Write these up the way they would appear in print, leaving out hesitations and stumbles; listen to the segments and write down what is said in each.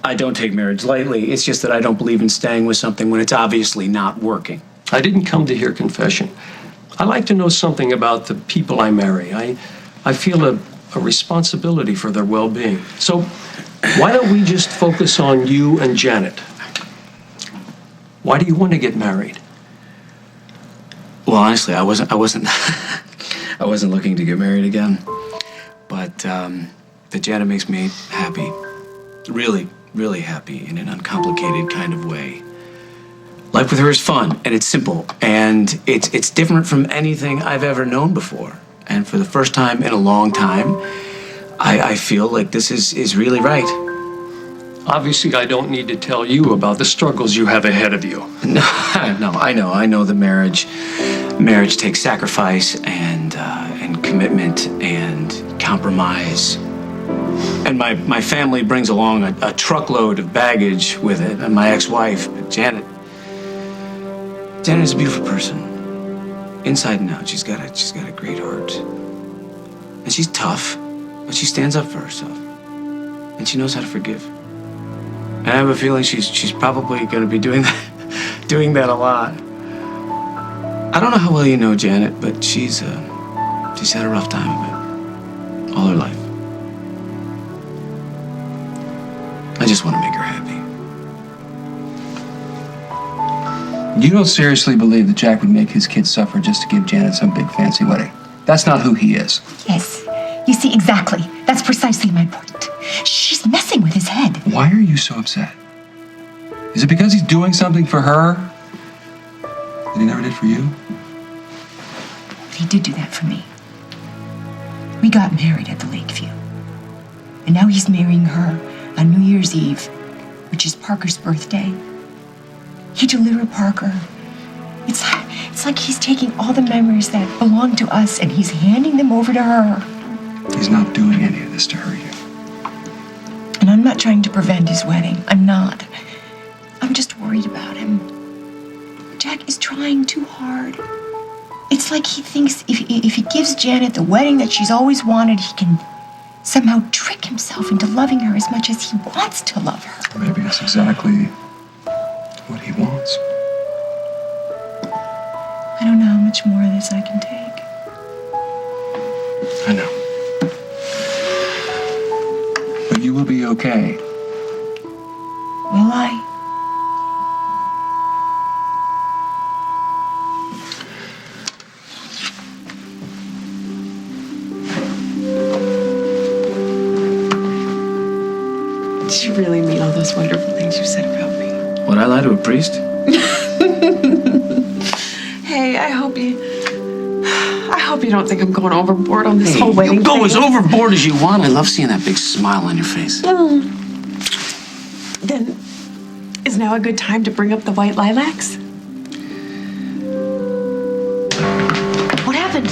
I don't take marriage lightly. It's just that I don't believe in staying with something when it's obviously not working. I didn't come to hear confession. I like to know something about the people I marry. I feel a responsibility for their well-being. So why don't we just focus on you and Janet? Why do you want to get married? Well, honestly, I wasn't I wasn't looking to get married again. But that Janet makes me happy. Really, really happy in an uncomplicated kind of way. Life with her is fun, and it's simple, and it's different from anything I've ever known before. And for the first time in a long time, I feel like this is really right. Obviously, I don't need to tell you about the struggles you have ahead of you. No, I know that marriage takes sacrifice and commitment and compromise. And my family brings along a truckload of baggage with it, and my ex-wife, Janet is a beautiful person, inside and out. She's got a great heart, and she's tough, but she stands up for herself, and she knows how to forgive. And I have a feeling she's probably going to be doing that a lot. I don't know how well you know Janet, but she's had a rough time of it all her life. I just want to make her happy. You don't seriously believe that Jack would make his kids suffer just to give Janet some big fancy wedding? That's not who he is. Yes. You see, exactly. That's precisely my point. She's messing with his head. Why are you so upset? Is it because he's doing something for her that he never did for you? He did do that for me. We got married at the Lakeview. And now he's marrying her on New Year's Eve, which is Parker's birthday. He delivered Parker. It's like he's taking all the memories that belong to us and he's handing them over to her. He's not doing any of this to hurt you. And I'm not trying to prevent his wedding. I'm not. I'm just worried about him. Jack is trying too hard. It's like he thinks if he gives Janet the wedding that she's always wanted, he can somehow trick himself into loving her as much as he wants to love her. Maybe that's exactly what he wants. I don't know how much more of this I can take. I know. But you will be okay. Will I? Did you really mean all those wonderful things you said about me? Would I lie to a priest? Hey, I hope you don't think I'm going overboard on this whole wedding You go thing. as overboard as you want. I love seeing that big smile on your face. Then, is now a good time to bring up the white lilacs? What happened?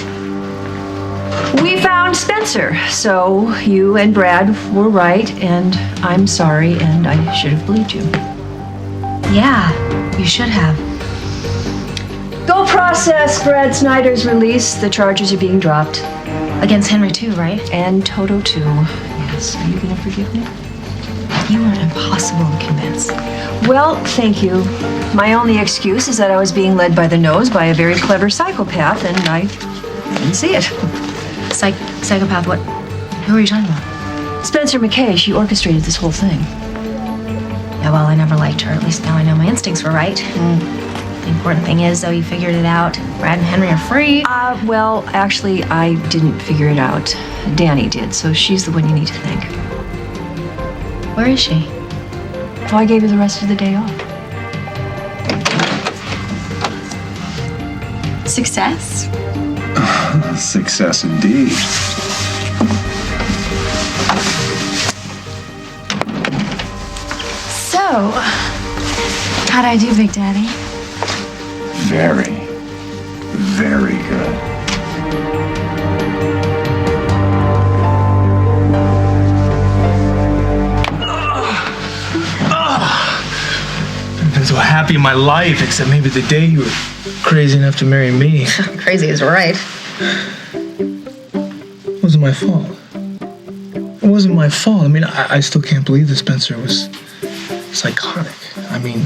We found Spencer, so you and Brad were right, and I'm sorry, and I should have believed you. Yeah, you should have. Go process Brad Snyder's release. The charges are being dropped. Against Henry too, right? And Toto too. Yes. Are you gonna forgive me? You are impossible to convince. Well, thank you. My only excuse is that I was being led by the nose by a very clever psychopath, and I didn't see it. Psychopath, what? Who are you talking about? Spencer McKay, she orchestrated this whole thing. Yeah, well, I never liked her. At least now I know my instincts were right. The important thing is, though, you figured it out. Brad and Henry are free. Well, actually, I didn't figure it out. Dani did, so she's the one you need to thank. Where is she? So I gave her the rest of the day off. Success? Success indeed. So, how'd I do, Big Daddy? Very, very good. I've been so happy in my life, except maybe the day you were crazy enough to marry me. Crazy is right. It wasn't my fault. It wasn't my fault. I mean, I still can't believe that Spencer was psychotic. I mean,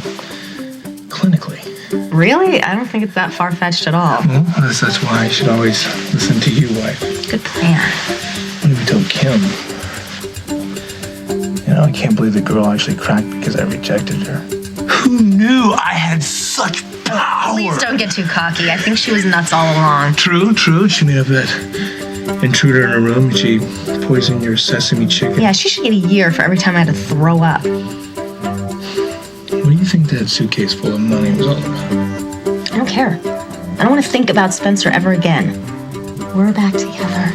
clinically. Really? I don't think it's that far-fetched at all. Well, that's why I should always listen to you, wife. Good plan. What if we told Kim? You know, I can't believe the girl actually cracked because I rejected her. Who knew I had such power? Please don't get too cocky. I think she was nuts all along. True. She made up that intruder in her room and she poisoned your sesame chicken. Yeah, she should get a year for every time I had to throw up. What do you think that suitcase full of money was all about? I don't care. I don't want to think about Spencer ever again. We're back together,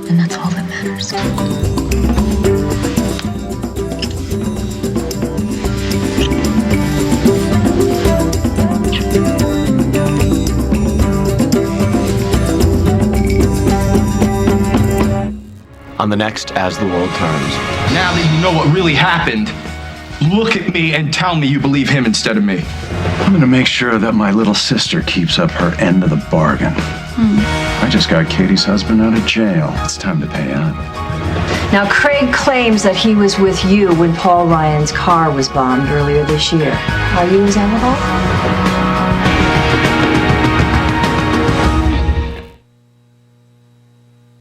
and that's all that matters. On the next As the World Turns. Now that you know what really happened, look at me and tell me you believe him instead of me. I'm gonna make sure that my little sister keeps up her end of the bargain. I just got Katie's husband out of jail. It's time to pay up. Now, Craig claims that he was with you when Paul Ryan's car was bombed earlier this year. Are you his alibi?